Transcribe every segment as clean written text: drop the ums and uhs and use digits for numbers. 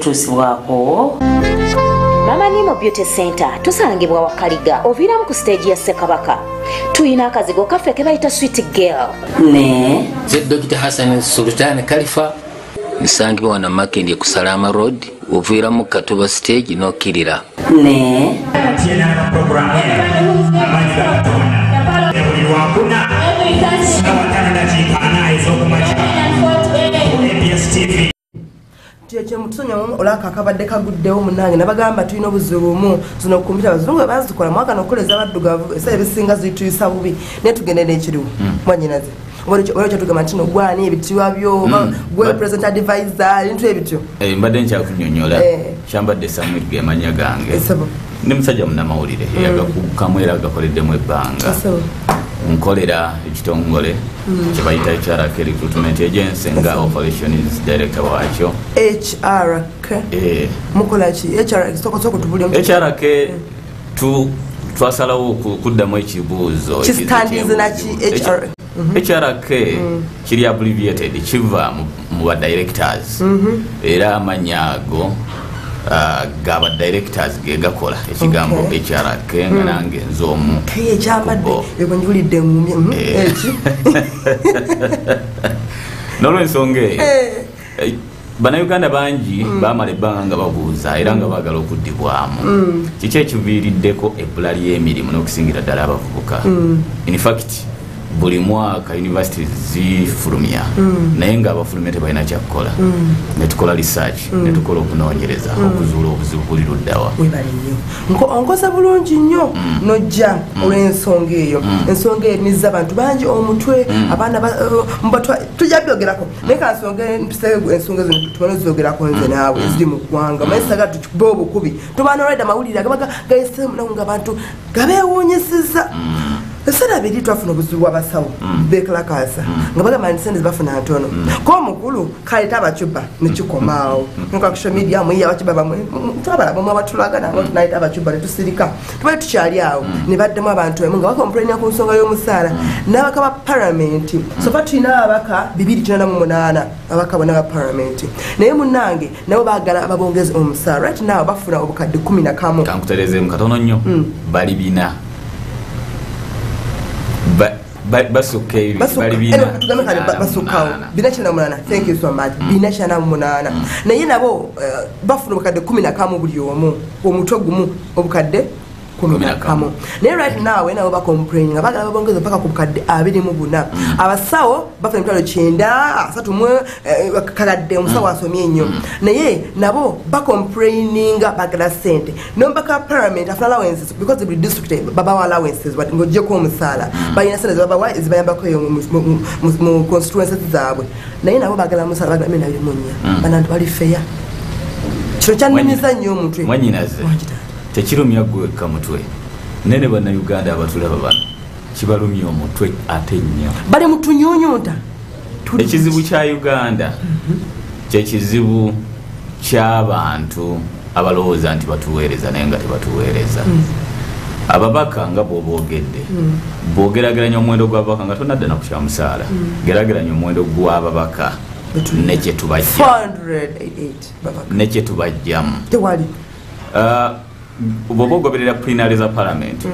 okutuusibwako. Mama Nimo Beauty Center tusangibwa Wakaliga oviramu ku stage ya Ssekabaka. Tuyina akazigo kaffe ke bayita Sweet Girl. Ne Dr. Hassan Sultan Khalifa nsangibwa wana Makindye ku Salama Road oviramu Katuba stage nokirira. Ne tiena program amanya tona Lwaakuna Canada chikana ezokumacha TV Cheche mutusonya olaka akabadde kaguddewo munange nabagamba tulina obuzibumu zino kompyuta bazungu bazikola mwaka nokoleza baddugavu esa ebisinga zituyisa bubi ne tugendera ekiriwo mwanyinaze walicho tugamba ntino gwani ebitiwa byo gwe presenter advisor into ebityo mbadde nkyakunyonyola kyambadde Samuel gemanya gange ne musajja munamawulire yagakukamwera agakoleddemu ebbanga nkolera ekitongole kyebayita HRK Recruitment Agency nga Operations Director wakyo. HRK mukola ki HRK soko tubulyo HRK twasalawo kuddamu ekibuuzo kistandize na ki HRK HRK kiri abbreviated kiva mu ba directors era amanyago gaba directors gegakola ekigambo HRK nga nange nzomu kyambadde ebonjulidde ngumye eki nolwensonga Bannayuganda bangi bamala ebbanga nga babuuza era nga baagala okuddibwamu kiki ekiviiriddeko ebbula ly'emirimu n'okusingira ddala abavubuka. In fact buli mwaka universities zifulumya naye nga abafulumya tebalina kyakukola ne tukola research ne tukola okunoonyereza okuzuula obuzibu buli luddawa. Onkosa bulungi nnyo nojja olw'ensonga eyo. Ensonga emiza abantu bangi omutwe abaana tujja byogerako naye kansonga ensonga zino tubona ziogerako nze naawe eziri mu ggwanga mayisaga tukuba obukubi tubaana olwedda amawulire agabaga gayise munaku nga abantu gabeewuunyisiza. Esana biri twafuna obuzibu abasawo bekalakasa nga bagamba nti sente bafuna ntono ko mukulu kaleta abacuba nekikomaawo nka ku social media muyiya abacuba bamwe twabalaba mu abatulagana ngo tunaita abacuba netusirika tubali tukyali awo ne baddemu abantu bamwe nga bakomplainia ku nsonga y'omusaala n'abaka ba parliament so tulina abaka 298 abaka bonna ba parliament naye munnange nabo baagala ababongezi omusaala right now bafuna obukadde 11 kankutereze mu katono nnyo bali bina basuke bali bina basukawo binachana munana. Thank you so much. Binachana munana naye nabo bafuna obukadde 11 buli omu omutwe gumu obukadde 11 naye right now nabo bakomplaining abagala babongeza paka ku bukadde 24 abasawo bafuna emitwalo 9 asatu mwe kakadde omusawo asomye nnyo naye nabo bakomplaining bagala sente nombaka parliament after allowances because every district baba allowances but ngojje ko omusala bayina sente baba zibayambako yo mu constituencies zaabwe naye nabo bagala musala bagala mena limunya banantu bali fair kiro kyanimiza nnyo omutwe mwanyinaze tekirumya gweka mutwe nene bannayuganda abatulaba bano kibalumya omutwe ate nnyo bali mutunyunyuta ekizibu kya Uganda kyekizibu ky'abantu abalowooza nti batuweereza naye nga tebatuweereza. Ababaka nga bw'oboogedde bw'ogerageranya omuwendo gw'ababaka nga tonadda na ku kyamusaala gerageranya omuwendo gw'ababaka nekye tubajja 488 nekye tubajjamu tewali bw'oba ogoberera plenary za parliament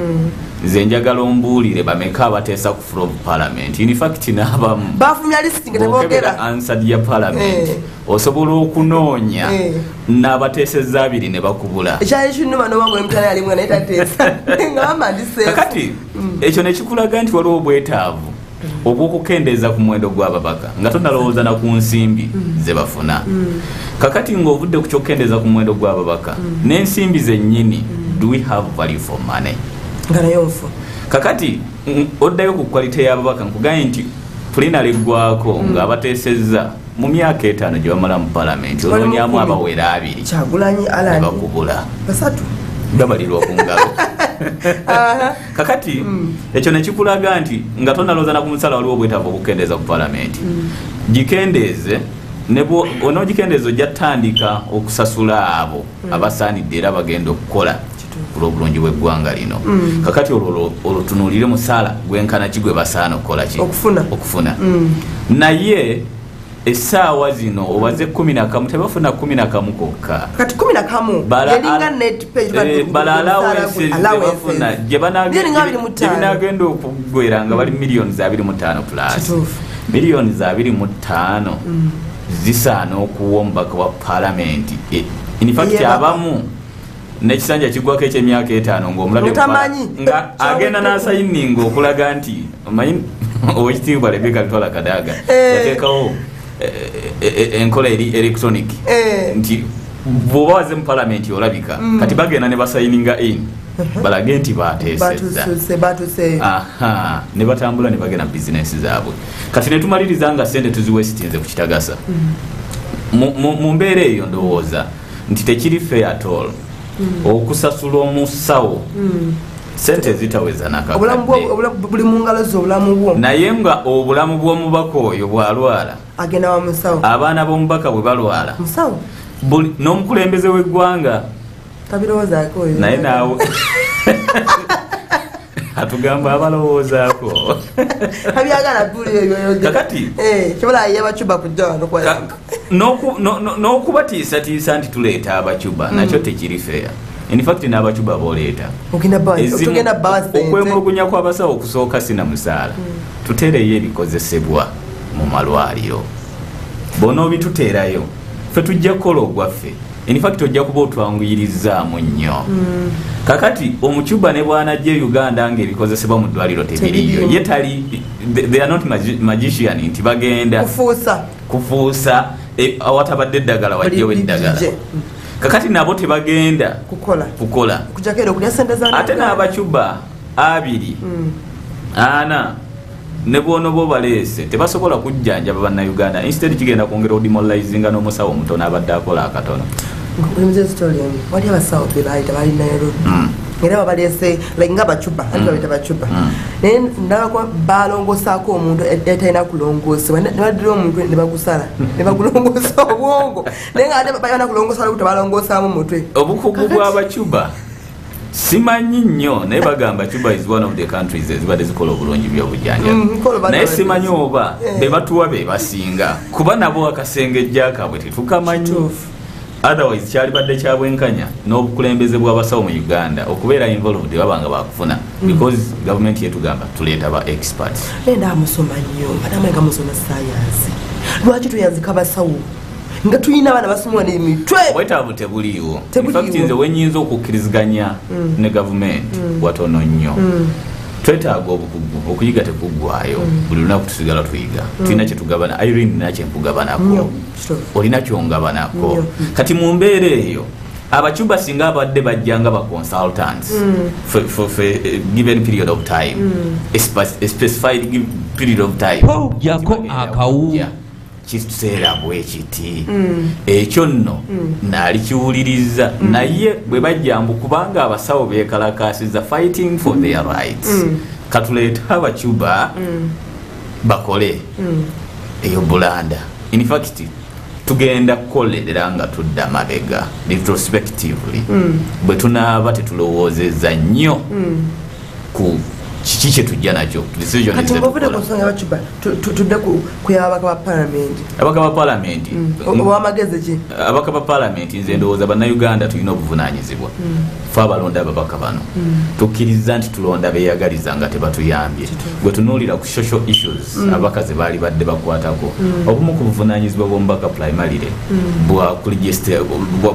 nze njagala ombuulire bameka abateesa ku floor of parliament. In fact n'abamu bafumya listing tebogera answer ya parliament osobola okunoonya n'abateeseza abiri ne bakubula ekyayi kinuma n'obango emutala yali mwana etateesa ngamba ndiseefu kakati ekyo ne kikulaga nti waliwo obwetaavu obw'okukendeeza ku muwendo gw'ababaka nga tonnalowooza na ku nsimbi ze bafuna kakati ng'ovudde ku kyokkendeeza ku muwendo gw'ababaka n'ensimbi zennyini do we have value for money nga nayo nfu kakati oddayo ku kwalite y'ababaka nkugambye nti plenary eggwako ng'abateesezza mu myaka 5 gye bamala mu palamenti onoonyamu abawera 2 Kyagulanyi Alani ne bakubula basatu babalirwa ku ngalo kakati ekyo ne kikulaga nti nga tonnalowooza na ku musala waliwo obwetaavu okukendeeza ku palamenti gikendeeze onoogikendeeza ojja tandika okusasula abo abasaanidde era bagenda okukola obulungi bw'eggwanga lino kakati olwo olutunuulire musaala gwenkana ki gwe basaana okukola ki okufuna naye essaawa zino obaze 11 tebafuna 11 kokka kati 11 yelinga net page bala allowances gye banagenda okugwera nga bali millions 25 plus millions 25 zisaana okuwa omubaka wa parliament in fact abamu nekisanja kigwako ekyemyaka 5 ng'omulabye nga agenda n'asayininga okulaga nti omanyi owekitiibwa Rebecca Lutwala Kadaga yateekawo enkola eri electronic nti bw'oba waze mu parliament olabika kati bagenda ne basayininga in balage nti bateesezza ne batambula ne bagenda mu bizinesi zaabwe kati ne tumaliriza nga ssente tuziwesitinze ku kitagasa mu mbeera eyo ndowooza nti tekiri fair at all okusasula omusawo sente zitaweza nakakadde buli mu ngalo ze obulamu bwo naye nga obulamu bw'omubaka oyo bw'alwala agenda wa musawo abaana b'omubaka bwe balwala musawo n'omukulembeze w'eggwanga tabirowoozaako naye naawe atugamba abalowoozaako abyagala kakati kibala yabacuba kujja wano n'okubatiisatiisa nti tuleeta abacuba nakyo tekiri feya in fact n'abacuba booleeta okwemulugunya kw'abasawo okusooka sina musaala tuteereyo ebikozesebwa mu malwaliro bona obituteerayo ffe tujja kukola ogwaffe in fact ojja kuba otwanguyirizaamu nnyo kakati omucuba ne bwanajja Uganda ng'ebikozesebwa mu ddwaliro tebiriyo ye tali they are not magician nti bagenda kufuusa awatabadde eddagala wajjewo eddagala kakati nabo tebagenda kukola ate n'abacuba 2 4 ne bwonobo baleese tebasobola kujjanjaba bannayuganda instead kigenda kwongera odemoralizinga n'omusawo omutono abadde akola akatono wali abasawo bebayita bali Nairobi era babaleese nga bacuba babayita bacuba naye ndabako balongosaako omuntu etalina kulongoosebwa nebaddira omuntu nebagusala nebagulongoosa obwongo naye nga ate bayana kulongosa lukuta balongoosaamu mutwe obukugu bw'abacuba simanyi nnyo naye bagamba Cuba is one of the countries ezibadde zikola obulungi by'obujjanjabi naye simanyi oba be batuwa be basinga kuba nabo akasengejja kaabwe tetukamanyi otherwise kyali badde kyabwenkanya n'obukulembeze bw'abasawo mu Uganda okubeera involved babanga bakufuna because government yetugamba tuleeta ba experts ndamusoma nnyo badamanga musoma science lwaki tuyanzika abasawo nga tuyina abana basomwa n'emitwe obwetaavu tebuliiwo in fact nze wenyinza okukkiriziganya ne government watono nnyo twetaaga obukugu okuyiga tekuggwayo buli lunaku tusigala tuyiga tulina kyetugabana Irene nakyenkugabanako olina kyongabanako kati mu mbeera eyo abacuba singa abadde bajjanga ba consultants for a given period of time a specified period of time jako akawu kituseera bwekiti ekyo nno naali kiwuliriza naye bwe bajjambu kubanga abasawo beekalakaasiza fighting for their rights katuleeta abacuba bakole eyo bulanda in fact tugenda kukolerera nga tudda mabega retrospectively bwe tunaaba tetulowoozezza nnyo ku kiki kyetujja nakyo kati ng'ovudde ku nsonga y'abacuba tudde ku y'ababaka ba palamenti ababaka ba palamenti ow'amagezi ki ababaka ba palamenti nze ndowooza bannayuganda tulina obuvunaanyizibwa fe abalonda ababaka bano tukkiriza nti tulonda beeyagaliza nga tebatuyambye gwe tunuulira ku social issues ababaka ze baali badde bakwatako obumu ku buvunaanyizibwa bw'omubaka primarily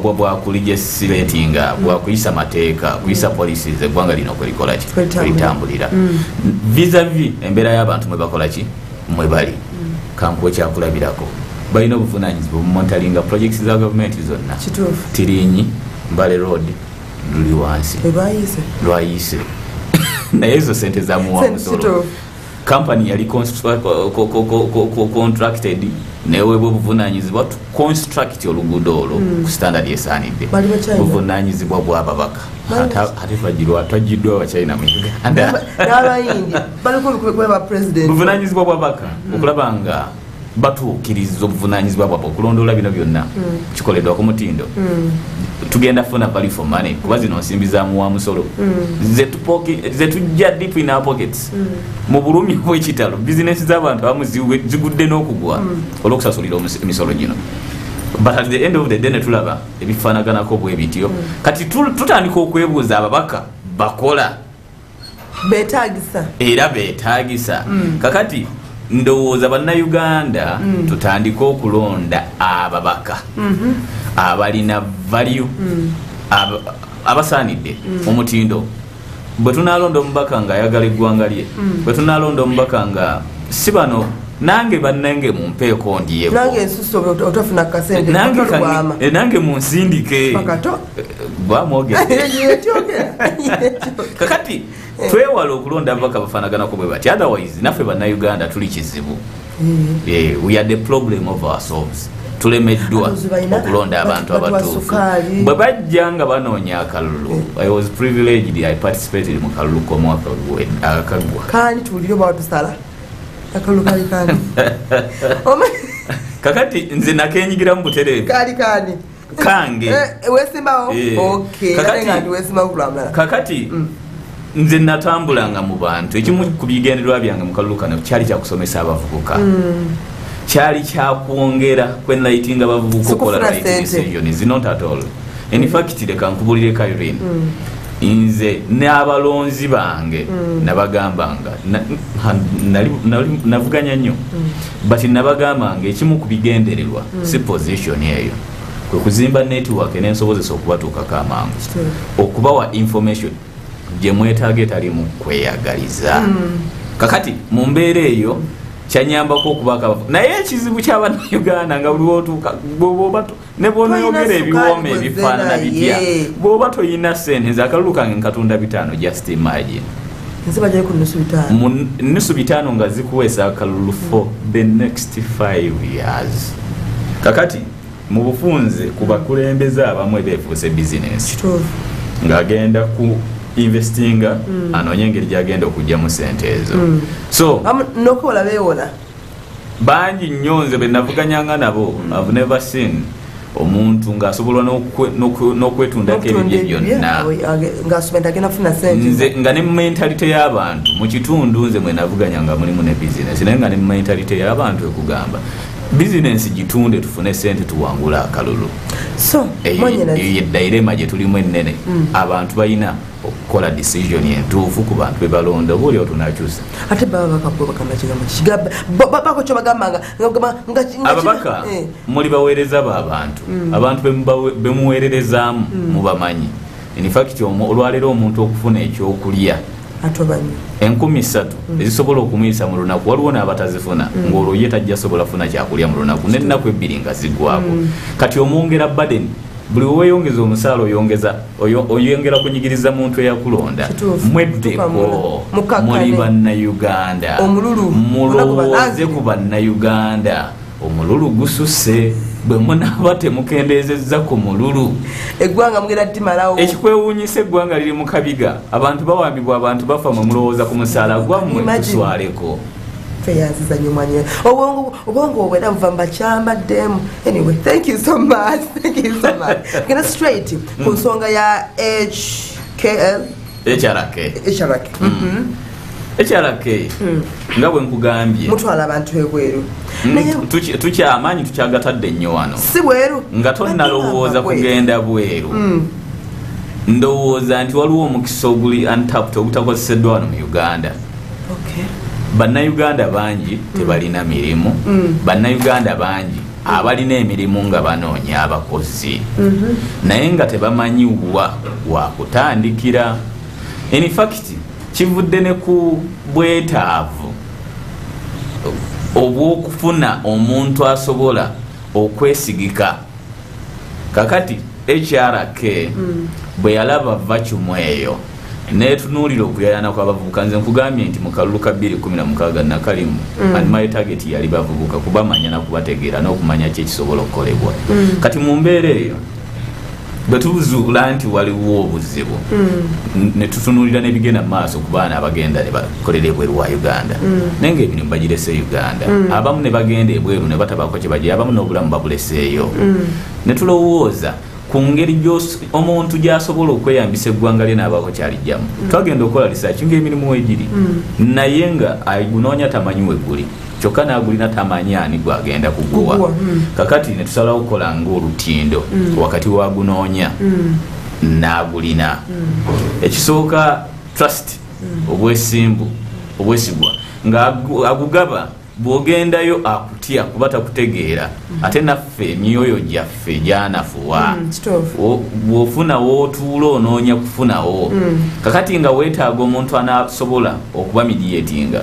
bwakuligesiretinga bwakuyisa mateeka kuyisa policies eggwanga lino okwelikola ki kwelitambulira vis-a-vis embeera y'abantu mwe bakola ki mwe bali kankuwe kyakulabirako balina obuvunaanyizibwa bumontalinga projects za gavumenti zonna Tirinyi Mbale Road luli wansi lwayise naye ezo sente zamuwa musolo company yali contracted neweebwa obuvunaanyizibwa tu construct oluguudo olwo ku standard esaanidde buvunaanyizibwa bw'ababaka ate twajiddwa abachina mu Uganda n'abayindi baliko olukweba president buvunaanyizibwa bw'ababaka okulaba nga batuukiriza obuvunanyizibwa bwabwe okulondoola bino byonna kikoleddwa ku mutindo tugenda funa value for money kuba zino nsimbi za muwa musolo zetujja deep in our pockets mu bulumi bw'ekitalo bizinesi z'abantu abamu zigudde n'okugwa olw'okusasulira emisolo gino but at the end of the day netulaba ebifaanaganako bwe bityo kati tutandika okwebuuza ababaka bakola beetaagisa kakati ndowooza bannayuganda tutandika okulonda ababaka abalina value abasaanidde omutindo bwe tunalonda omubaka nga ayagala eggwanga lye bwe tunalonda omubaka nga si bano nange bannange mumpeeko nange munsindike kakati twewala okulonda ababaka bafaanaganako bwe bati otherwise naffe bannayuganda tuli kizibu we are the problem of ourselves tulemeddwa okulonda abantu abatuufu bwe bajja nga banoonya akalulu I was privileged I participated mu kalulu k'omwaka akagwa kani tuwulire bawatusala akalulu kali kani kakati nze nakenyigiramu butereevu kani kange wesimbawo okay kakati wesimbawo kulamula kakati nze natambulanga mu bantu ekimu ku bigendererwa byange mu kalulu kano kyali kyakusomesa abavubuka kyali kyakwongera kwenlightinga abavubuka okola right decisions not at all in fact leka nkubulire Kyrene nze n'abalonzi bange nabagambanga navuganya nnyo but nabagambanga ekimu ku bigendererwa si position eyo kwe kuzimba network n'ensobozesa okubatuukako amangu okubawa information gye mwetaaga etali mu kweyagaliza kakati mu mbeera eyo kyanyambako okubaka naye ekizibu ky'abannayuganda nga buli wotuuka ne bw'onoyogera ebiwooma ebifaanana bitya bw'oba toyina ssente nze akalulu kange nkatunda 5 just imagine mu nnusu 5 nga zikuweesa akalulu for the next 5 years kakati mu bufunze ku bakulembeze abamu ebeefuuse bizinesi ng'agenda ku investinga anoonye engeri gyagenda okugyamu sente ezo so nokola beewola bangi nnyo nze be navuganyanga nabo I've never seen omuntu ng'asobola n'okwetundako ebibye byonna nze nga ne mentalite y'abantu mu kitundu nze mwe navuganya nga mulimu ne bizinesi naye nga ne mentalite y'abantu ekugamba bizinesi gitunde tufune sente tuwangula akalulu so eddayirema gye tulimu ennene abantu balina okukola decision entuufu ku bantu be balonda oba oli otunakyusa ate baba bakakyo bagambanga ababaka muli baweereza b'abantu abantu bemuweererezaamu mubamanyi in fact olwaleero omuntu okufuna ekyokulya 3,000 ezisobola okumuyisa mu lunaku waliwo n'abatazifuna ng'olwo ye tajja sobola funa kyakulya mu lunaku n'ennaku 2 nga ziggwako kati omwongera baden buli weyongeza omusaala oyongera kunyigiriza muntu eyakulonda mweddeko muli bannayuganda mulowooze ku bannayuganda omululu gususse bwe munaaba temukendeezezza ku mululu eggwanga mugenda ttimalawo ekikwewuunyisa eggwanga liri mu kabiga abantu bawambibwa abantu bafa mwe mulowooza ku musaala gwammwe tuswaleko feyanzizanyo mwanye obwongo obwera buva mbakyambaddemu anyway thank you so much genda straight ku nsonga ya HRK nga bwe nkugambye mutwala abantu ebweru tukyamaanyi tukyagatadde nnyo wano si bweru nga tonnalowooza kugenda bweru ndowooza nti waliwo omukisa oguli untapped ogutakozeseddwa wano mu Uganda bannayuganda bangi tebalina mirimu bannayuganda bangi abalina emirimu nga banoonya abakozi naye nga tebamanyi wa kutandikira in fact kivudde ne ku bwetaavu obw'okufuna omuntu asobola okwesigika kakati HRK bwe yalaba vacuum eyo netunuulira okuyayana kw'abavubuka nze nkugambye nti mu kalulu ka 2016 nakalimu and my target yali bavubuka kubamanya nakubategeera n'okumanya kyekisobola okukolebwa kati mu mbeera eyo betuzuula nti waliwo obuzibu ne tutunulira n'ebigenda mu maaso ku baana abagenda ne bakolera ebweru wa Uganda naye ng'emirimu bagirese Uganda abamu ne bagenda ebweru ne batabako kye bagira abamu n'obulamu babuleseeyo ne tulowooza ku ngeri omuntu gy'asobola okweyambisa eggwanga lye n'abaako kyalijjamu twagenda okukola research ng'emirimu wegiri naye nga agunoonya tamanyi weguli kyokka n'agulina tamanyi ani gwagenda kuguwa kakati ne tusalawo okukola ng'olutindo wakati wa gunoonya n'agulina ekisooka trust obwesigwa ng'agugaba bw'ogendayo akutya kuba takutegeera ate naffe emyoyo gyaffe gyanafuwa bw'ofuna w'otuula onoonya kufunawo kakati nga weetaaga omuntu anasobola okuba mediatinga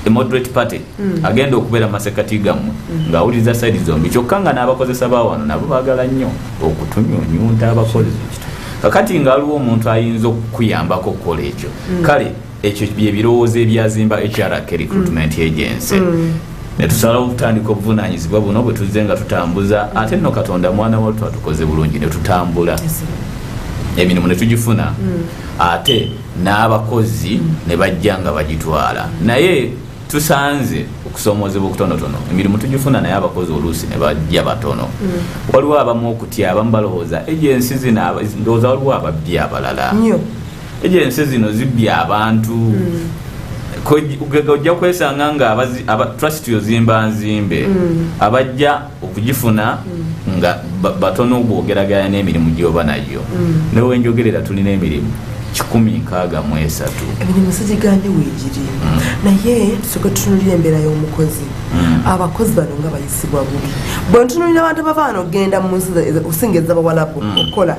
moderate party agenda okubeera masekati gammwe ng'awuliriza side zombi kyokka nga n'abakozesa bawano nabo baagala nnyo okutunyunyunta abakozi kakati nga waliwo omuntu ayinza okukuyambako okukola ekyo kale ekyo byebirowoozo ebyazimba HRK recruitment agency ne tusalawo okutandika obuvunaanyizibwa buno bwe tuzze nga tutambuza ate nno Katonda mwana wattu atukoze bulungi ne tutambula emirimu ne tugifuna ate n'abakozi ne bajja nga bagitwala naye tusanze okusomoozebwa okutonotono emirimu tugifuna naye abakozi oluusi ne bajja batono waliwo abamu okutya abamu balowooza agensi zino ndowooza waliwo ababbi abalala agensi zino zibbya abantu ojja kwesanga nga trust yozimba nzimbe abajja okugifuna nga batono ogwogeraganya n'emirimu gyoba nayo newe njogerera tulina emirimu 163 emirimu sigiganye weegiri naye tusooke tutunulira embeera y'omukozi abakozi bano nga bayisibwa bubi bwe ntunulira abantu abava wano okgenda mu nsi osingeza bawalabu okukola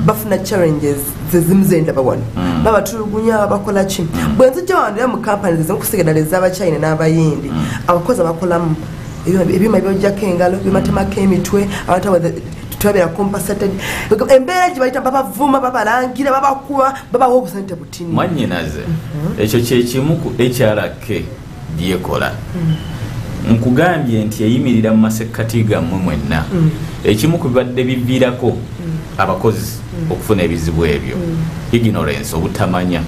bafuna challenges zezimu zendaba wano babatulugunya babakola ki bwe nzijja wandira mu kampani zezimukusigadala ez'abachina n'abayindi abakozi abakolamu ebyuma ebyojjako engalo byebatemako emitwe abantu twabera compensated embeera gye bayita babavuma babalangira babakuba babawa obusente butini mwannyinaze ekyo kyekimu ku HRK byekola nkugambye nti eyimirira mu masekkati gammwe mwenna ekimu ku bibadde biviirako abakozi okufuna ebizibu ebyo ignorance obutamanya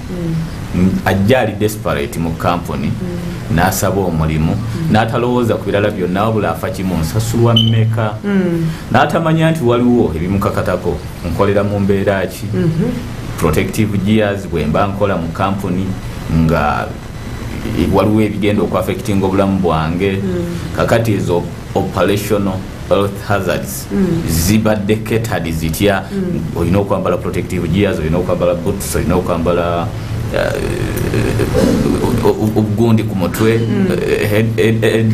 ajja ali desperate mu kampuni n'asaba omulimu n'atalowooza ku birala byonna wabula afa kimu nsasulwa mmeka n'atamanya nti waliwo ebimukakatako nkolera mu mbeera ki protective gears bwe mba nkola mu kampuni nga waliwo ebigenda okuaffectinga obulamu bwange kakati ezo operational health hazards zibadde catered zitya olina okwambala protective gears olina okwambala boots olina okwambala obugundi ku mutwe head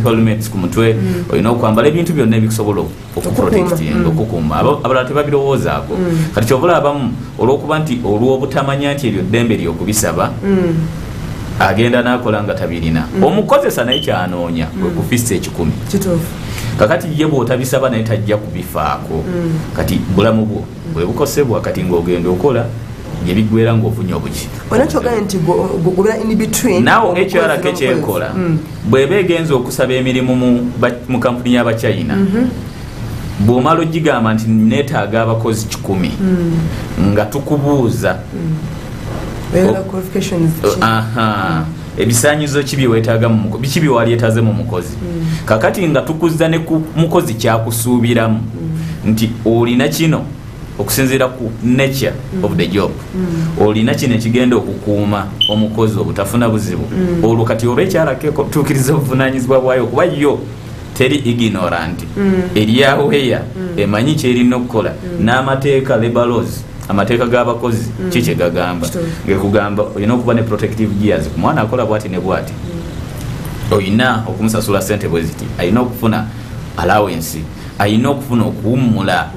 helmets ku mutwe olina okwambala ebintu byonna ebikusobola okuprotectinga okukuuma abalala tebabirowoozaako kati kyovula abamu olw'okuba nti olw'obutamanya nti eryo ddembe lyokubisaba agenda n'akola nga tabirina omukozesa naye kyanoonya kwe kufissa 10 kakati ye bw'otabisaba naye tajja kubifaako kati bulamu bwo bwe bukosebwa kati ng'ogenda okola byebigwera ng'ofunye obuki naawe HRK kyekola bw'eba egenza okusaba emirimu mu kampuni y'abachina bw'omala ogigamba nti neetaaga abakozi 10 nga tukubuuza ebisaanyizo ki byewetaaga biki byewaleetaze mu mukozi kakati nga tukuzza ne ku mukozi kyakusuubiramu nti olina kino okusinziira ku nature of the job olina kino ekigenda okukuuma omukozi obutafuna buzibu olwo kati olwekyalaketuukiriza obuvunaanyizibwa bwayo okuba yo teri ignorant eryaweya emanyi kyerina okukola n'amateeka labor laws amateeka g'abakozi kiki gagamba ngekugamba olina okuba ne protective gears ku mwana akola bwati ne bwati olina okumusasula ssente bwe ziti alina okufuna allowance alina okufuna okuwummula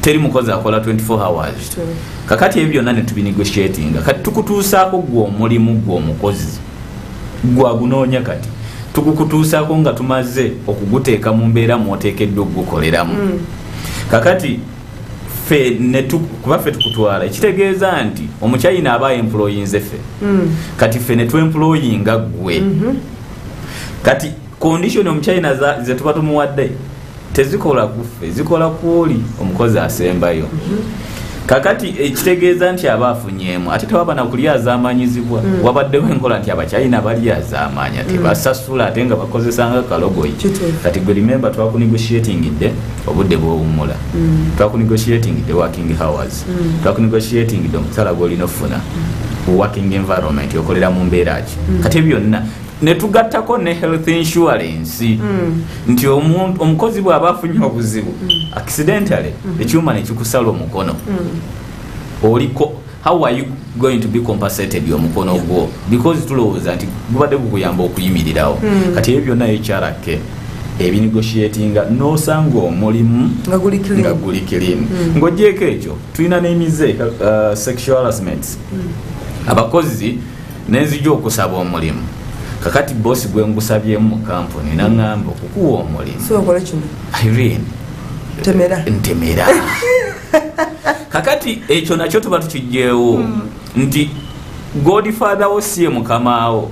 teri mukozi akola 24 hours kakati ebyo byonna ne tubinegotiatinga kati tukutuusaako gwe omulimu gwe omukozi gwagunoonya kati tukukutuusaako nga tumaze okuguteeka mu mbeera mwoteekeddwa okugukoleramu kakati kuba ffe tukutwala ekitegeeza nti omukyayina aba employinze ffe kati ffe ne twemployinga gwe kati condition omukyayina ze tuba tumuwadde tezikola kuffe zikola kwoli omukozi asembayo kakati ekitegeeza nti abafunyeemu ate tewaba nakulyazaamanyizibwa wabaddewo enkola nti abakyalina balyazaamanya tebasasula ate nga bakozesanga kalogoyi kati gwe remember twakunegotiatingidde obudde bwowummula twakunegotiatingidde working hours twakunegotiatingidde omusaala gwolina ofuna working environment okolera mu mbeera ki kati byonna netugattako ne health insurance nti omukozi bw'aba afunye obuzibu accidentally ekyuma nekikusala omukono oliko how are you going to be compensated omukono gwo because tulowooza nti gubadde gukuyamba okuyimirirawo kati ebyo byonna HRK ebinegotiatinga nosanga omulimu nga guli clean ng'ogyeko ekyo tulina n'emize sexual harassments abakozi nenzija okusaba omulimu kakati bosi gwe ngusabyemu mu kampuni naŋŋamba okukuwa omulimu Irene ntemera kakati ekyo nakyo tuba tukijjeewo nti godfather wo siye mukamaawo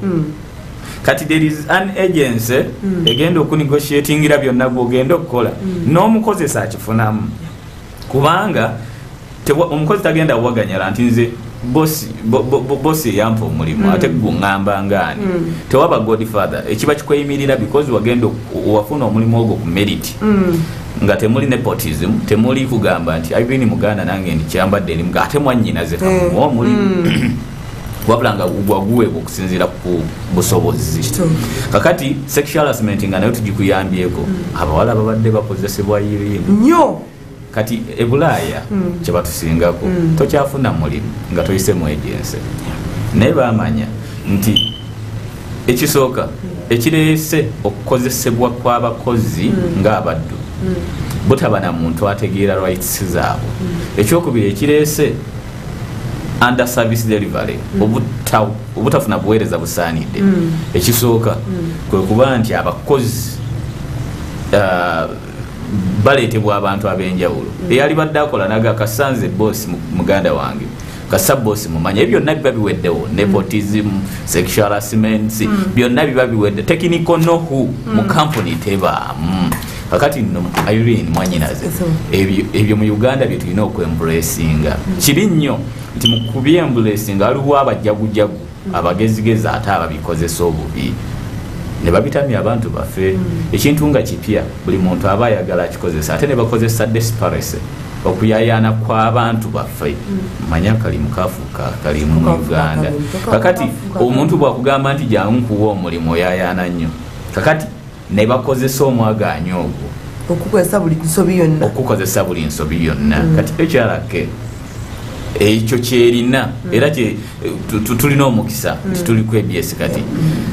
kati there is an agency egenda okunegotiatingira byonna gwogenda okukola n'omukozesa akifunamu kubanga omukozi tagenda waganyala nti nze bosi yampa omulimu ate guŋŋamba ngaani tewaba godfather ekiba kikweyimirira because wagenda wafuna omulimu ogwo ku merit nga temuli nepotism temuli kugamba nti Irene Muganda nange ndikyambadde erimu ate mwannyinaze kamuwa omulimu wabula nga waguweebwa okusinziira ku busobozi kakati sexual harassment nga nayo tugikuyambyeko abawala babadde bakozesebwa nnyo kati ebulaaya kyebatusingako tokyafuna mulimu nga toyise mu agency naye bamanya nti ekisooka ekireese okukozesebwa kw'abakozi ng'abaddu butaba na muntu ategeera rights zaabwe ekyokubiri ekireese under service delivery obutafuna buweereza busaanidde ekisooka kwe kuba nti abakozi baleetebwa abantu ab'enjawulo eyali badde akola naga kasanze bosi muganda wange kasa bosi mumanya ebyo byonna biba biweddewo nepotism sexual harassment byonna biba biwedde technical know-how mu company tebaamu kakati nno Irene mwanyinaze ebyo mu Uganda bye tulina okwembracinga kibi nnyo nti mu kubyembracinga waliwo abajagujagu abagezigezi ate ababikozesa obubi ne babitamya abantu baffe ekintu nga kipya buli muntu aba ayagala akikozesa ate ne bakozesa desperate okuyayana kw'abantu baffe manya kali mukafuka kali mu Uganda kakati omuntu bwakugamba nti jangu nkuwa omulimu oyayana nnyo kakati ne bakozesa omwaganyo ogwo okukozesa buli nsobi yonna kati HRK ekyo kyerina era tulina omukisa nti tuli ku EBS kati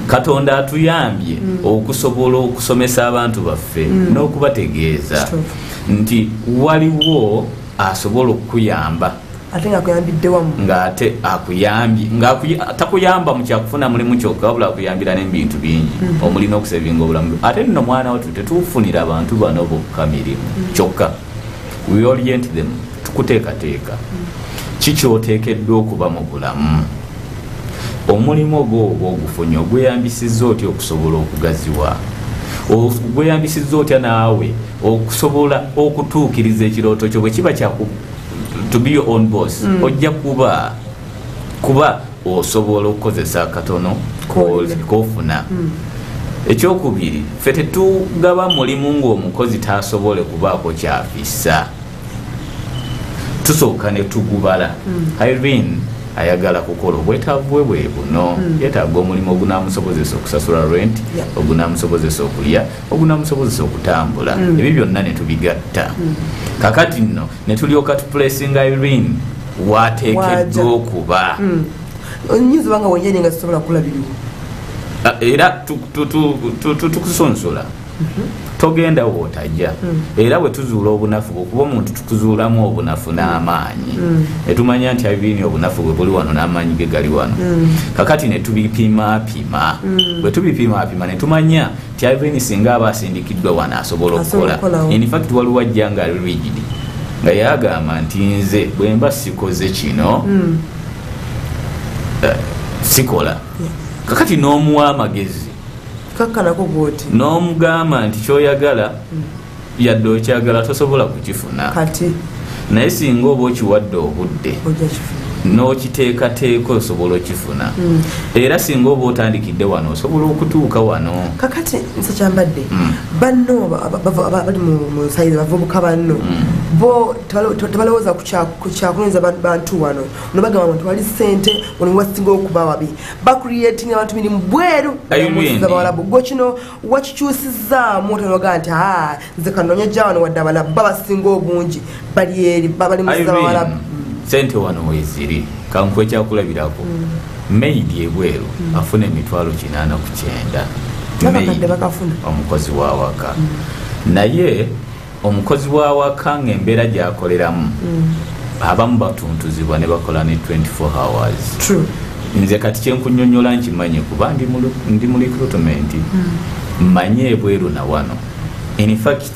Katonda atuyambye okusobola okusomesa abantu baffe n'okubategeeza nti waliwo asobola okuyamba ate nga akuyambidde wamu ng'ate akuyambye takuyamba mu kyakufuna mulimu kyokka wabula akuyambira n'ebintu bingi omulina okusevinga obulamu ate nno mwana watu tetufunira abantu bano bokka mirimu kyokka we orient them tukuteekateeka kikyoteekeddwa okuba mu bulamu omulimu ogwo ogufunye ogweyambisizza otya okusobola okugaziwa ogweyambisizza otya naawe okusobola okutuukiriza ekirooto kyo bwe kiba kyaku to be your own boss ojja kuba osobola okukozesa katono kofuna ekyokubiri ffe tetugaba mulimu ng'omukozi tasobole kubaako kyafissa tusooka ne tugubala Irene ayagala kukola obwetaavu bwe buno yeetaaga omulimu ogunaamusobozesa okusasula rent ogunaamusobozesa okulya ogunaamusobozesa okutambula ebyo byonna ne tubigatta kakati nno ne tulyoka tupulesinga Irene waateekeddwa okuba nyinza obanga wenjeni nga zisobola kulabiriwa era tukusonsola togenda wootajja era bwe tuzuula obunafu okuba omuntu tukuzuulamu obunafu n'amaanyi netumanya nti Irene obunafu bwe buli wano n'amaanyi ge gali wano kakati ne tubipimaapima bwe tubipimaapima ne tumanya nti Irene singa aba asindikiddwa wano asobola okukola in fact waliwo ajja nga rigid nga yagamba nti nze bwe mba sikoze kino sikola kakati n'omuwa amagezi kakkalako gwoti n'omugamba nti kyoyagala yadde okyagala tosobola kukifuna kati naye singa oba okiwadde obudde n'okiteekateeka osobola okifuna era singa oba otandikidde wano osobola okutuuka wano. kakati nsa kyambadde banno bali mu sayizi bavubuka banno bo tebalowooza ku kyakunyiza bantu wano nobagamba nti wali ssente oliwasinga okuba wabi bacreating abantu mirimu bweru bawalabu gwe kino wakikyusizaamu otanoga nti nze kanonyejja wano wadde abalabu babasinga obungi bali eri bali musiza bawalabu. Sente wano weziri kankwe kyakulabirako maidi ebweru afuna emitwalo 89 omukozi wawaka naye omukozi wawaka ng'embeera gyakoleramu abamu batuntuzibwa ne bakola ne 24 hours. Nze kati kyenkunyonyola nkimanyi kuba ndi mu recruitment manye ebweru na wano in fact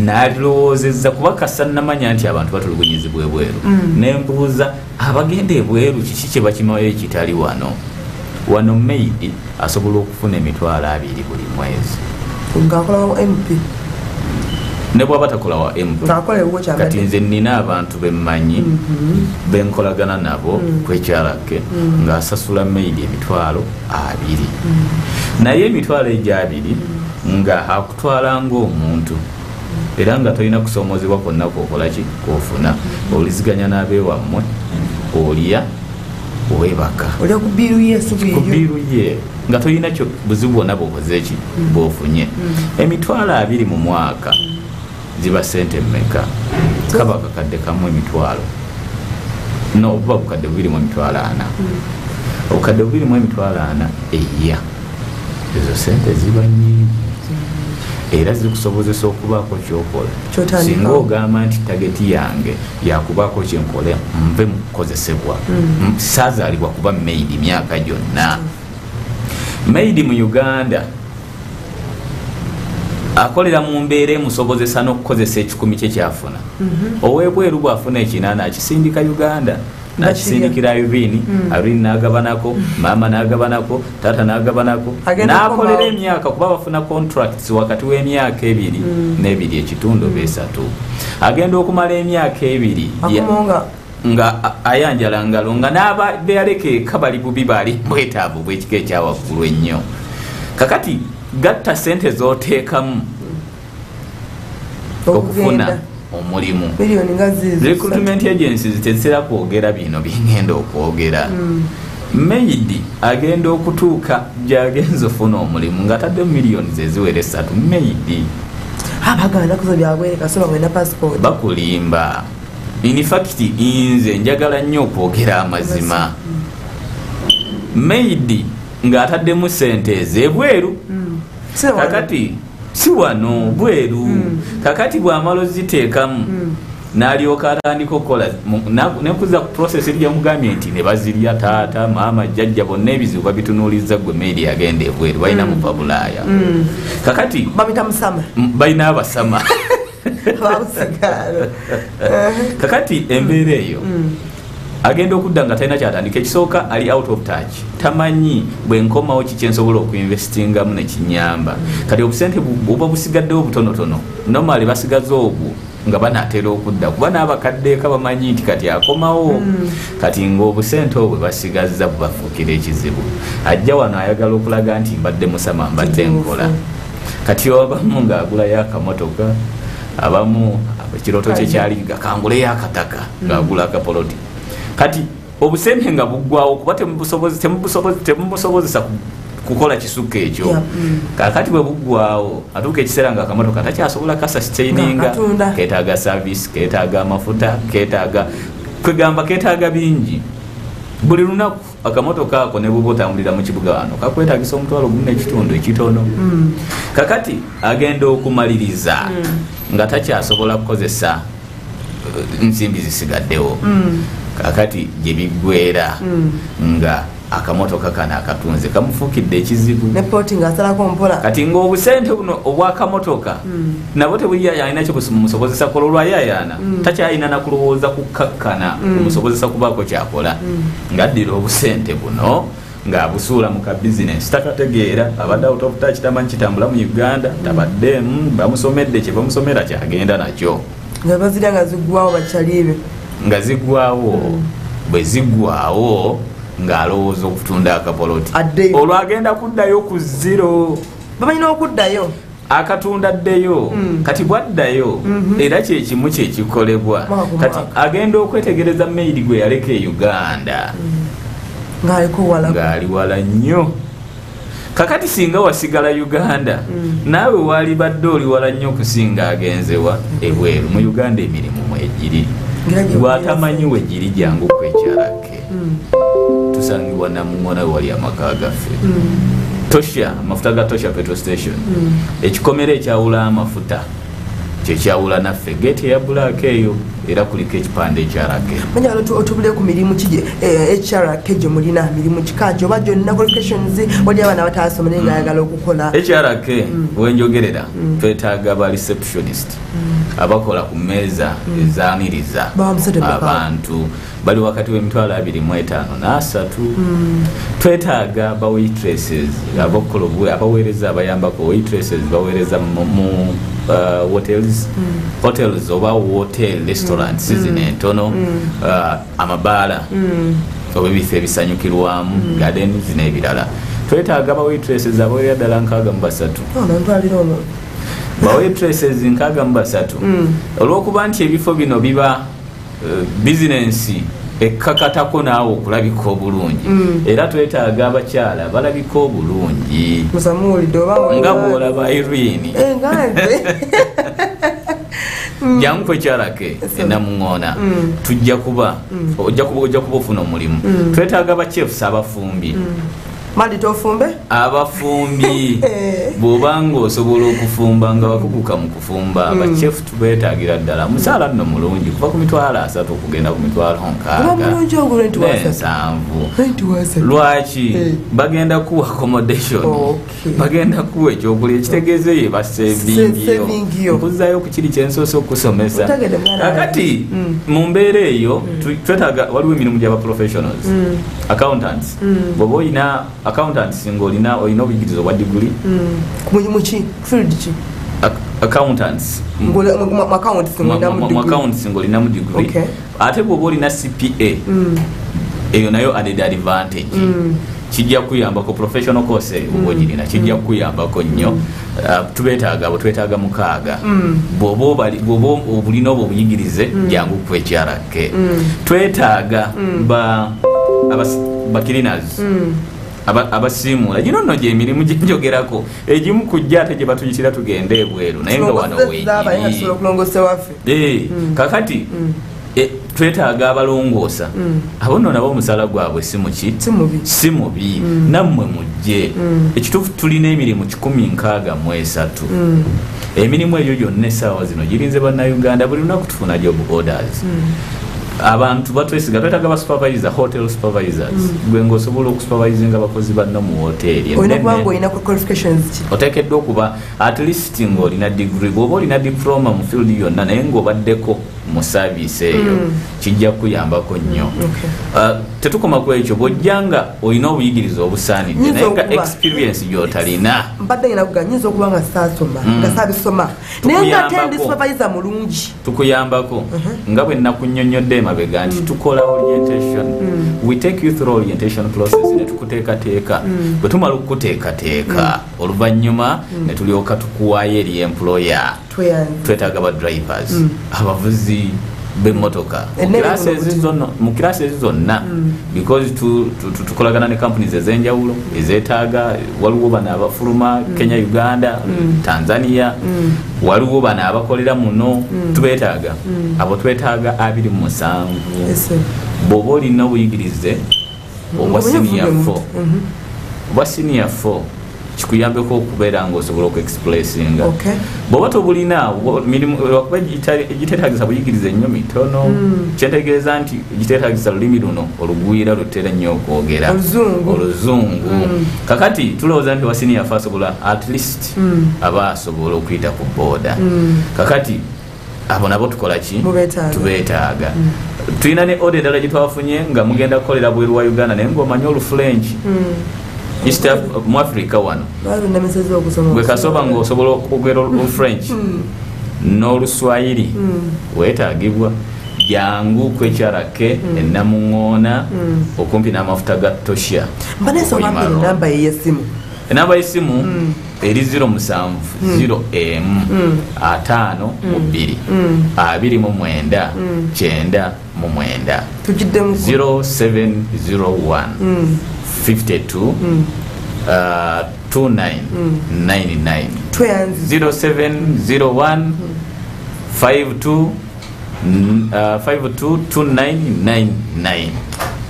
nalowoozezza kuba kasa namanya nti abantu batulugunyizibwa ebweru nembuuza abagenda ebweru kiki kye bakimayo ekitali wano maidi asobola okufuna emitwalo 2 buli mwezi ng'akola wa MP ne bw'aba takola wa MP kati nze nina abantu bemmanyi benkolagana nabo kwekyalake ng'asasula maidi emitwalo 2 naye emitwalo egyo 2 nga akutwala ng'omuntu era nga tolina kusoomozebwa kwonna kwokolaki kwofuna oliziganya n'abeewammwe olya owebaka kubiruye nga tolina kyo buzibu bwonna bwokozeeki bwofunye. Emitwalo 2 mu mwaka ziba sente mmeka? Kaba kakadde kamu emitwalo no buba bukadde 2 mu emitwalo 4 obukadde 2 mu emitwalo 4 eya ezo sente ziba nyingi era zikusobozesa okubaako kyokola singa ogamba nti tageti yange yakubaako kyenkola nve mukukozesebwa saazaalibwa kuba maidi myaka gyonna. Maidi mu Uganda akolera mu mbeera emusobozesa n'okukozesa 10 kye kyafuna ow'ebweru bw'afuna 8 akisindika Uganda nakisindikira Irene n'agabanako maama n'agabanako taata n'agabanako n'akolera emyaka kuba bafuna contracts wakati w'emyaka 2 n'ebiri ekitundu 3 agenda okumala emyaka 2 nga ayanjala ngalo nga n'abadde yaleka bali bubi bali bwetaavu bw'ekika ekyawaggulu ennyo. Kakati gatta sente z'oteekamu okufuna omulimu recruitment agencies tezitera kwogera bino bingenda okwogera. Maidi agenda okutuuka gy'agenza ofuna omulimu ng'atadde miliyoni eziwera 3 maidi bakulimba. In fact inze njagala nnyo okwogera amazima maidi ng'ataddemu sente ez'ebweru kakati si wano bweru kakati bw'amala oziteekamu n'alyoka atandika okukola nekuza ku process erya mugambye nti ne bazirya taata maama jjajja bonna ebizibu babitunuuliza gwe maidi agenda ebweru balina muva bulaaya kakati balina abasama kakati embeera eyo agenda okudda nga talina kyatandika ekisooka ali out of touch tamanyi bwenkomawo kikyensobola okuinvestingamu nekinyamba kati obusente buba busigaddewo butonotono normally basigaze obwo nga banaatera okudda kuba n'abakaddeeka bamanyi nti kati akomawo kati ng'obusente obwe basigazza bubafuukira ekizibu ajja wano ayagala okulaga nti mbadde musama mbadde nkola kati abamu ng'agulayo akamotoka abamu ekirooto kye kyali gakanguleyo akataka ng'agula akapoloti kati obusente nga buggwawo kuba temubusobozesa kukola kisuka ekyo kakati bwe buggwawo atuuka ekiseera nga akamotoka takyasobola kasasitaininga ketaaga service ketaaga amafuta ketaaga kwegamba ketaaga bingi buli lunaku akamotoka ako ne buba otambulira mu kibuga wano kakwetaagisa omutwalo gumu n'ekitundu ekitono kakati agenda okumaliriza nga takyasobola kukozesa nsimbi zisigaddewo kakati gye biggwera nga akamotoka kana akatunze kamufuukidde ekizibu kati ng'obusente buno obwakamotoka nabo tebuyayina kyo kumusobozesa kola olwayayaana takyayina nakulowooza kukakkana kumusobozesa kubaako kyakola ng'addira obusente buno ng'abusuula mu kabizinesi takategeera abadde out of touch tamanyi kitambula mu Uganda tabaddemu bamusomedde kye bamusomera kyagenda nakyo nga bazira nga ziggwawo bakyalibe nga ziggwawo bwe ziggwawo ng'alowooza okutunda akapoloti olwo agenda kuddayo ku zero bamanyina okuddayo akatunda ddeyo kati bwaddayo era kyekimu kyekikolebwa kati agenda okwetegereza maili gwe yaleka e Uganda ng'ali wala nnyo kakati singa wasigala Uganda naawe waali badde oli wala nnyo okusinga agenzewa ebweru mu Uganda emirimu mwegiri gwatamanyi wegiri jangu kwekyalake tusangibwa Namungona wali amaka gaffe Tosha amafuta ga Tosha petrol station ekikomere ekyawula amafuta kyekyawula naffe gate ya black eyo era kuliko ekipande ekyalake manya otubule ku mirimu kije HRK gye mulina mirimu kikajo oba gyonna qualifications wali abana bataasoma naye ng'ayagala okukola HRK wenjogerera twetaaga ba receptionist abakola ku mmeeza ezaaniriza abantu bali wakati w'emitwalo 25 n'asatu twetaaga ba waitresses abakola abaweereza abayambako waitresses baweereza mu hotels oba hotel restaurants zino entono amabaala oba ebifo ebisanyukirwamu garden zino ebirala twetaaga ba waitresses abawerera ddala 63 ba waitresses 63 olw'okuba nti ebifo bino biba bizinensi ekkakatako naawe okulabika obulungi era twetaaga abakyala balabika obulungi nga bw'olaba Irene jangu kwekyalake Namungona tujja kuba ojja kuba ofuna omulimu twetaaga abachefs abafumbi mali tofumbe abafumbi bw'obanga osobola okufumba nga wakuguka mu kufumba abachefu tubeetaagira ddala musaala nno mulungi kuva ku mitwalo 3 okugenda ku mitwalo 7 lwaki bagenda kuwa accommodation bagenda kuwa ekyokulya ekitegeeze ye basevingiyo nkuzaayo ku kiri kyensoose okusomesa kakati mu mbeera eyo twetaaga waliwo emirimu gy'abaprofessionals accountants bw'oba olina accountants ng'olina obuyigiriza obwa degree muki field ki accountants ng'olina mu degree ate bw'oba olina CPA eyo nayo added advantage kijja kuyambako professional course oba ogirina kijja kuyambako nnyo twetaaga 6 bw'oba obulina obwo obuyigirize jangu kwekyalake twetaaga ba cleaners abasiimula gino nno gy'emirimu gyenjogerako egimu kujja ate gye batuyitira tugende ebweru naye nga wano weegiri kakati twetaaga abalongoosa abo nno nabo omusala gwabwe si mubi nammwe mujje ekituufu tulina emirimu 163 emirimu egyo gyonna essaawa zino girinze bannayuganda buli lunaku tufuna job orders abantu batwesiga twetaaga ba supervisor hotel supervisors gwe ng'osobola okusupervisinga abakozi banno mu hoteri oteekeddwa okuba at least ng'olina degree bw'oba olina diploma mu field yonna naye ng'obaddeko mu service eyo kijja kuyambako nnyo tetukoma ku ekyo bw'ojjanga olina obuyigiriza obusaanidde naye nga experience gy'otalina mbadde ngina kuganyinza okuba nga saasoma nga saabisoma naye nga tendi supervisor mulungi tukuyambako nga bwe nakunnyonnyodde emabega nti tukola orientation we take you through orientation process ne tukuteekateeka bwe tumala okukuteekateeka oluvannyuma ne tulyoka tukuwaayo eri employer twetaaga ba drivers abavuzi b'emmotoka mu kirasi ezi zonna because tukolagana ne companies ez'enjawulo ezeetaaga waliwo bano abafuluma Kenya, Uganda, Tanzania waliwo bano abakolera muno tubeetaaga abo twetaaga 27 bw'oba olina obuyigirize obwa senior 4 kikuyambeko okubeera ng'osobola okuexpressinga bw'oba tobulina lwakuba egiteetaagisa buyigirize nnyo mitono kyentegeeza nti egiteetaagisa lulimi luno olugwira lutera nnyo okwogera oluzungu kakati tulowooza nti wasiniya afe asobola at least aba asobola okuyita ku booda kakati abo nabo tukola ki tubeetaaga tulina ne ode endala gye twafunye nga mugenda kukolera bweru wa Uganda naye ng'omanyi olufrench mu Africa wano gwe kasoba ng'osobola okwogera olufrench n'oluswayiri weetaagibwa. Jangu kwekyarake enamuŋŋoona okumpi n'amafuta ga tosha. Namba y'essimu. Enamba y'essimu eri 07 0M 5 2 29 9 0701 52 2999 0701 52 522999.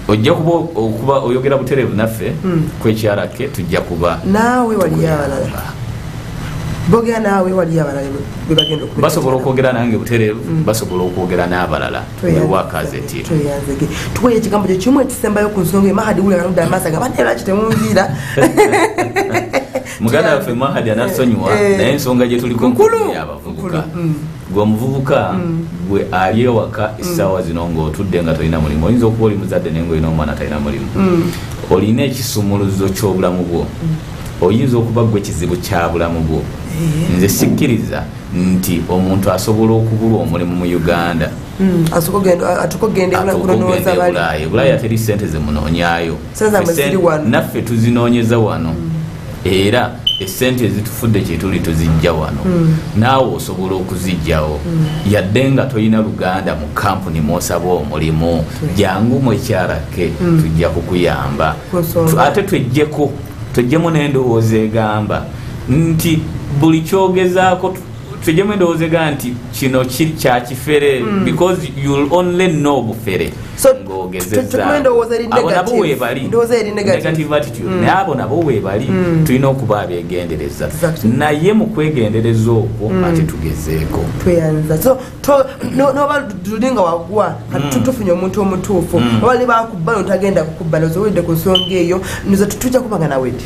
Ojja kuba oyogera butereevu naffe kwekyarake tujja kuba naawe wali abalala bogera naawe wali abalala bebagenda okubira basobola okwogera nange butereevu basobola okwogera n'abalala ewakazetiiro tukoye ekigambo kyo kimu ekisembayo ku nsonga Mahadi wulira nudda amaaso agamba nti lwaki temunviira muganda waffe Mahadi anatusonyiwa naye ensonga gye tuliko nkulu abavubuka gwe omuvubuka gwe ali ewaka essaawa zino ng'otudde nga tolina mulimu oyinza okuba oli muzadde naye ng'olina omwana talina mulimu olina ekisumuluzo ky'obulamu bwo oyinza okuba gwe kizibu kya bulamu bwo nze sikkiriza nti omuntu asobola okubulwa omulimu mu Uganda Bulaaya teri ssente zemunoonyaayo naffe tuzinoonyeza wano era essente ezitufudde kyetuli tuzijja wano naawe osobola okuzijjawo yadde nga tolina Luganda mu kampuni mwosaba omulimu jangu mwekyarake tujja kukuyamba ate twejjemu n'endowooza egamba nti buli kyogezaako twejjemu endowooza egamba nti kino kyakifere because you'll only know bufere abo nabo weebali negative attitude naye abo nabo weebali tulina okuba abeegendereza naye mu kwegendereza okwo ate tugezeeko tweyanza noba tulinga wagwa tufunye omuntu omutuufu oba ne bakubba notagenda kukubba nozowedde ku nsonga eyo nizo tujja kubanga nawedi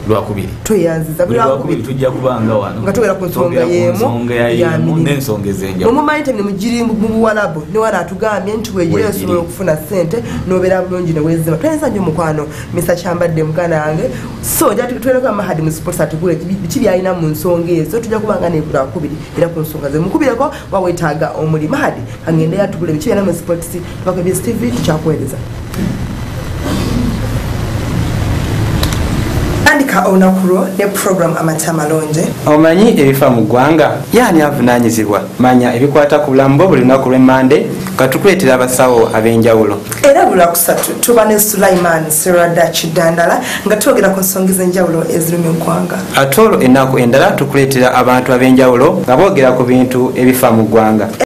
Lwakubiri tweyanziza Lwakubiri tujja kubanga wano nga tugera ku nsonga y'emu n'ensonga ez'enjawulo mumanyi ne mugiri mu Buwalabu ne wala atugambye nti weegire osobola okufuna ssente n'obeera bulungi ne weezima twenza nnyo mukwano Mr. Kyambadde muganda wange so tweleka Mahadi mu sports atukule biki byalina mu nsonga ezo tujja kubanga ne Lwakubiri era ku nsonga ze mukubireko waweetaaga omuli Mahadi kangende yatukule biki byalina mu sports twakabye TV tukyakuweereza andika olunaku ne program Amakya amalungi omanyi ebifa mu ggwanga yaani avunaanyizibwa manya ebikwata ku bulamu bwo buli lunaku lw'Emmande nga tukuleetera abasawo ab'enjawulo era buli lwakusatu tuba ne Sulaiman Serada Kidandala nga twogera ku nsonga ez'enjawulo eziri mu ggwanga ate olwo ennaku endala tukuleetera abantu ab'enjawulo nga boogera ku bintu ebifa mu ggwanga